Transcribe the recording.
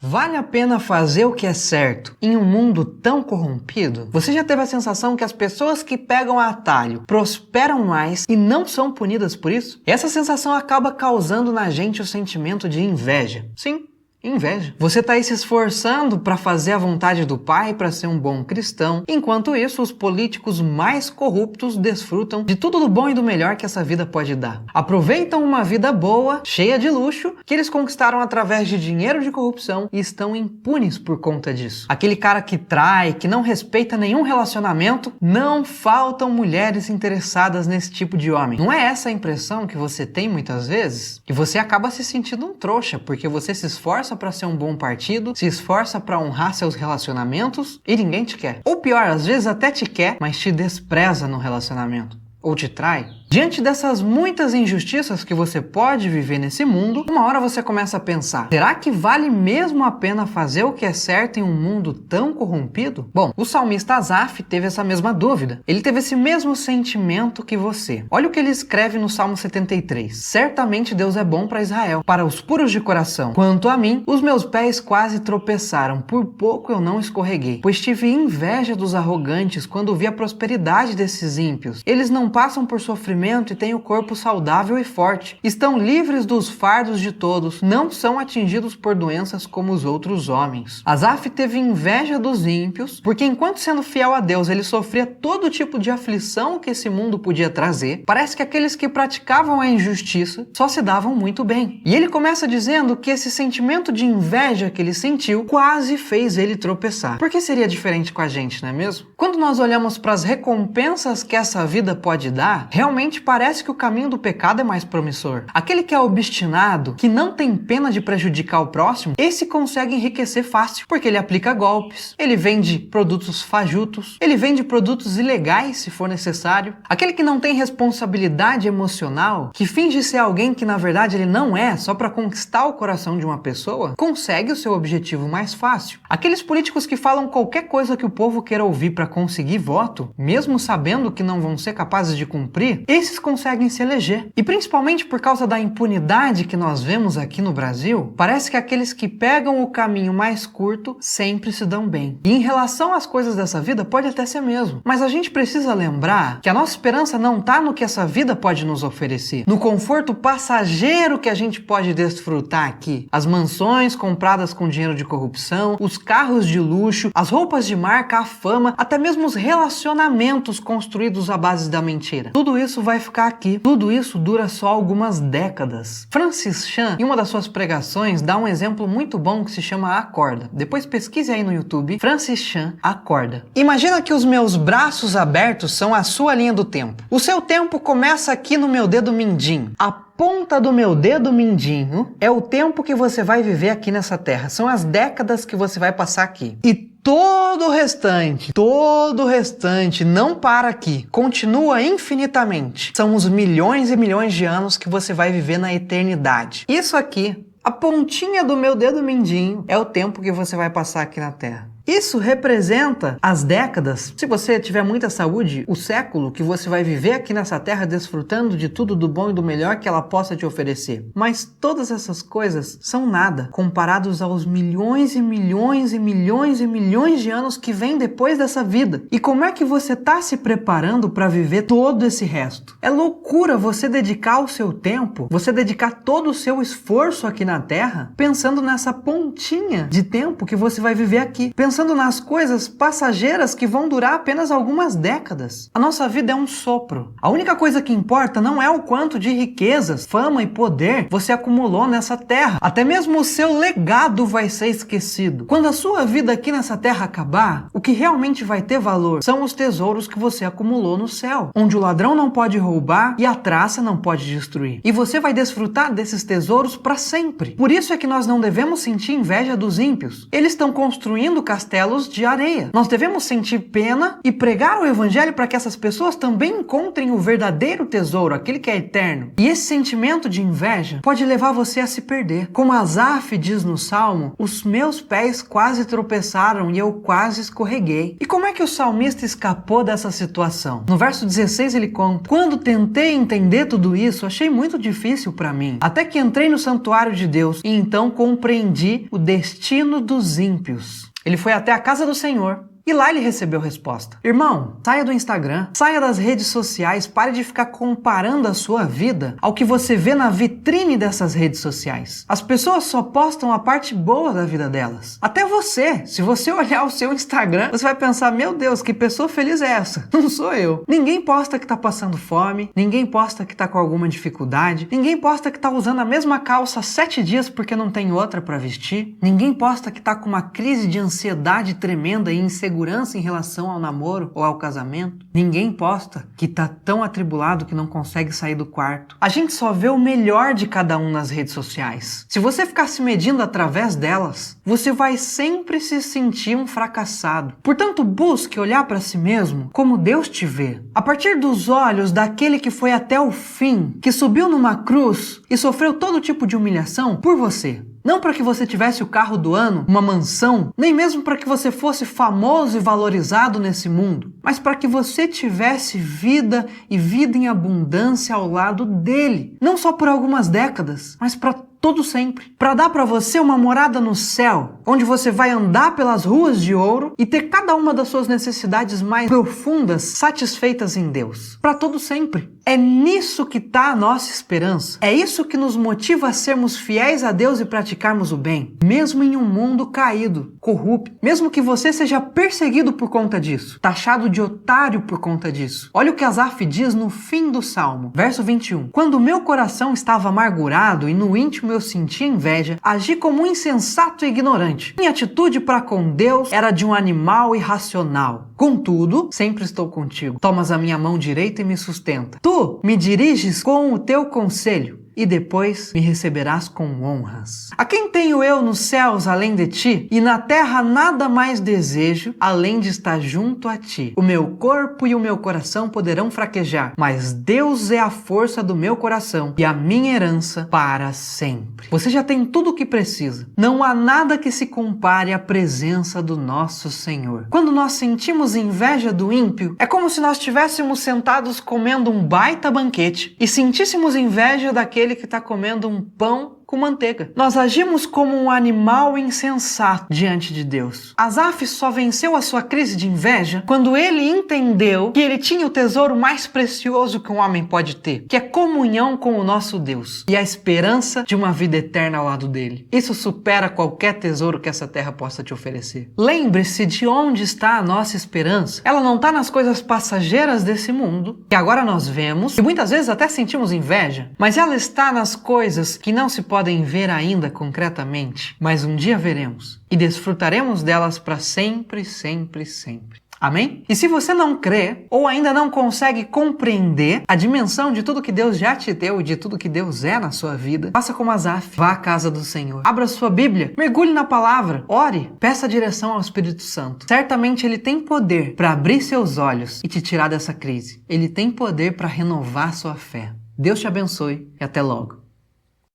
Vale a pena fazer o que é certo em um mundo tão corrompido? Você já teve a sensação que as pessoas que pegam atalho prosperam mais e não são punidas por isso? Essa sensação acaba causando na gente o sentimento de inveja. Sim, inveja. Você está aí se esforçando para fazer a vontade do Pai, para ser um bom cristão. Enquanto isso, os políticos mais corruptos desfrutam de tudo do bom e do melhor que essa vida pode dar. Aproveitam uma vida boa, cheia de luxo, que eles conquistaram através de dinheiro de corrupção e estão impunes por conta disso. Aquele cara que trai, que não respeita nenhum relacionamento, não faltam mulheres interessadas nesse tipo de homem. Não é essa a impressão que você tem muitas vezes? E você acaba se sentindo um trouxa, porque você se esforça para ser um bom partido, se esforça para honrar seus relacionamentos e ninguém te quer. Ou pior, às vezes até te quer, mas te despreza no relacionamento. Ou te trai. Diante dessas muitas injustiças que você pode viver nesse mundo, uma hora você começa a pensar: será que vale mesmo a pena fazer o que é certo em um mundo tão corrompido? Bom, o salmista Asaf teve essa mesma dúvida. Ele teve esse mesmo sentimento que você. Olha o que ele escreve no Salmo 73. Certamente Deus é bom para Israel, para os puros de coração. Quanto a mim, os meus pés quase tropeçaram, por pouco eu não escorreguei, pois tive inveja dos arrogantes quando vi a prosperidade desses ímpios. Eles não passam por sofrimento e têm o corpo saudável e forte. Estão livres dos fardos de todos, não são atingidos por doenças como os outros homens. Asaf teve inveja dos ímpios, porque enquanto sendo fiel a Deus, ele sofria todo tipo de aflição que esse mundo podia trazer. Parece que aqueles que praticavam a injustiça só se davam muito bem. E ele começa dizendo que esse sentimento de inveja que ele sentiu quase fez ele tropeçar. Por que seria diferente com a gente, não é mesmo? Quando nós olhamos para as recompensas que essa vida pode dar, realmente parece que o caminho do pecado é mais promissor. Aquele que é obstinado, que não tem pena de prejudicar o próximo, esse consegue enriquecer fácil, porque ele aplica golpes, ele vende produtos fajutos, ele vende produtos ilegais se for necessário. Aquele que não tem responsabilidade emocional, que finge ser alguém que na verdade ele não é, só para conquistar o coração de uma pessoa, consegue o seu objetivo mais fácil. Aqueles políticos que falam qualquer coisa que o povo queira ouvir para conseguir voto, mesmo sabendo que não vão ser capazes de cumprir, esses conseguem se eleger. E principalmente por causa da impunidade que nós vemos aqui no Brasil, parece que aqueles que pegam o caminho mais curto sempre se dão bem. E em relação às coisas dessa vida, pode até ser mesmo. Mas a gente precisa lembrar que a nossa esperança não está no que essa vida pode nos oferecer, no conforto passageiro que a gente pode desfrutar aqui. As mansões compradas com dinheiro de corrupção, os carros de luxo, as roupas de marca, a fama, até mesmo os relacionamentos construídos à base da mentira. Tudo isso vai ficar aqui. Tudo isso dura só algumas décadas. Francis Chan, em uma das suas pregações, dá um exemplo muito bom que se chama Acorda. Depois pesquise aí no YouTube, Francis Chan, Acorda. Imagina que os meus braços abertos são a sua linha do tempo. O seu tempo começa aqui no meu dedo mindinho. A ponta do meu dedo mindinho é o tempo que você vai viver aqui nessa terra. São as décadas que você vai passar aqui. E todo o restante não para aqui, continua infinitamente. São os milhões e milhões de anos que você vai viver na eternidade. Isso aqui, a pontinha do meu dedo mindinho, é o tempo que você vai passar aqui na Terra. Isso representa as décadas, se você tiver muita saúde, o século que você vai viver aqui nessa terra desfrutando de tudo do bom e do melhor que ela possa te oferecer. Mas todas essas coisas são nada comparados aos milhões e milhões e milhões e milhões de anos que vêm depois dessa vida. E como é que você está se preparando para viver todo esse resto? É loucura você dedicar o seu tempo, você dedicar todo o seu esforço aqui na terra, pensando nessa pontinha de tempo que você vai viver aqui. Pensando nas coisas passageiras que vão durar apenas algumas décadas. A nossa vida é um sopro. A única coisa que importa não é o quanto de riquezas, fama e poder você acumulou nessa terra. Até mesmo o seu legado vai ser esquecido. Quando a sua vida aqui nessa terra acabar, o que realmente vai ter valor são os tesouros que você acumulou no céu, onde o ladrão não pode roubar e a traça não pode destruir. E você vai desfrutar desses tesouros para sempre. Por isso é que nós não devemos sentir inveja dos ímpios. Eles estão construindo castelos castelos de areia. Nós devemos sentir pena e pregar o evangelho para que essas pessoas também encontrem o verdadeiro tesouro, aquele que é eterno. E esse sentimento de inveja pode levar você a se perder. Como Asaf diz no Salmo, os meus pés quase tropeçaram e eu quase escorreguei. E como é que o salmista escapou dessa situação? No verso 16 ele conta: quando tentei entender tudo isso, achei muito difícil para mim, até que entrei no santuário de Deus e então compreendi o destino dos ímpios. Ele foi até a casa do Senhor e lá ele recebeu resposta. Irmão, saia do Instagram, saia das redes sociais, pare de ficar comparando a sua vida ao que você vê na vitrine dessas redes sociais. As pessoas só postam a parte boa da vida delas. Até você, se você olhar o seu Instagram, você vai pensar: meu Deus, que pessoa feliz é essa? Não sou eu. Ninguém posta que tá passando fome, ninguém posta que tá com alguma dificuldade, ninguém posta que tá usando a mesma calça 7 dias porque não tem outra para vestir, ninguém posta que tá com uma crise de ansiedade tremenda e insegurança em relação ao namoro ou ao casamento. Ninguém posta que tá tão atribulado que não consegue sair do quarto. A gente só vê o melhor de cada um nas redes sociais. Se você ficar se medindo através delas, você vai sempre se sentir um fracassado. Portanto, busque olhar para si mesmo como Deus te vê. A partir dos olhos daquele que foi até o fim, que subiu numa cruz e sofreu todo tipo de humilhação por você. Não para que você tivesse o carro do ano, uma mansão, nem mesmo para que você fosse famoso e valorizado nesse mundo, mas para que você tivesse vida e vida em abundância ao lado dele. Não só por algumas décadas, mas para todo sempre. Para dar para você uma morada no céu, onde você vai andar pelas ruas de ouro e ter cada uma das suas necessidades mais profundas satisfeitas em Deus. Para todo sempre. É nisso que está a nossa esperança. É isso que nos motiva a sermos fiéis a Deus e praticarmos o bem. Mesmo em um mundo caído, corrupto. Mesmo que você seja perseguido por conta disso. Taxado de otário por conta disso. Olha o que Asaf diz no fim do Salmo. Verso 21. Quando o meu coração estava amargurado e no íntimo eu sentia inveja, agi como um insensato e ignorante. Minha atitude para com Deus era de um animal irracional. Contudo, sempre estou contigo. Tomas a minha mão direita e me sustenta. Tu me diriges com o teu conselho e depois me receberás com honras. A quem tenho eu nos céus além de ti? E na terra nada mais desejo além de estar junto a ti. O meu corpo e o meu coração poderão fraquejar, mas Deus é a força do meu coração e a minha herança para sempre. Você já tem tudo o que precisa. Não há nada que se compare à presença do nosso Senhor. Quando nós sentimos inveja do ímpio, é como se nós estivéssemos sentados comendo um baita banquete e sentíssemos inveja daquele que está comendo um pão com manteiga. Nós agimos como um animal insensato diante de Deus. Asaf só venceu a sua crise de inveja quando ele entendeu que ele tinha o tesouro mais precioso que um homem pode ter, que é comunhão com o nosso Deus e a esperança de uma vida eterna ao lado dele. Isso supera qualquer tesouro que essa terra possa te oferecer. Lembre-se de onde está a nossa esperança. Ela não está nas coisas passageiras desse mundo, que agora nós vemos e muitas vezes até sentimos inveja, mas ela está nas coisas que não se podem ver ainda concretamente, mas um dia veremos e desfrutaremos delas para sempre, sempre, sempre. Amém? E se você não crê ou ainda não consegue compreender a dimensão de tudo que Deus já te deu e de tudo que Deus é na sua vida, faça como Asaf, vá à casa do Senhor, abra sua Bíblia, mergulhe na palavra, ore, peça direção ao Espírito Santo. Certamente Ele tem poder para abrir seus olhos e te tirar dessa crise. Ele tem poder para renovar sua fé. Deus te abençoe e até logo.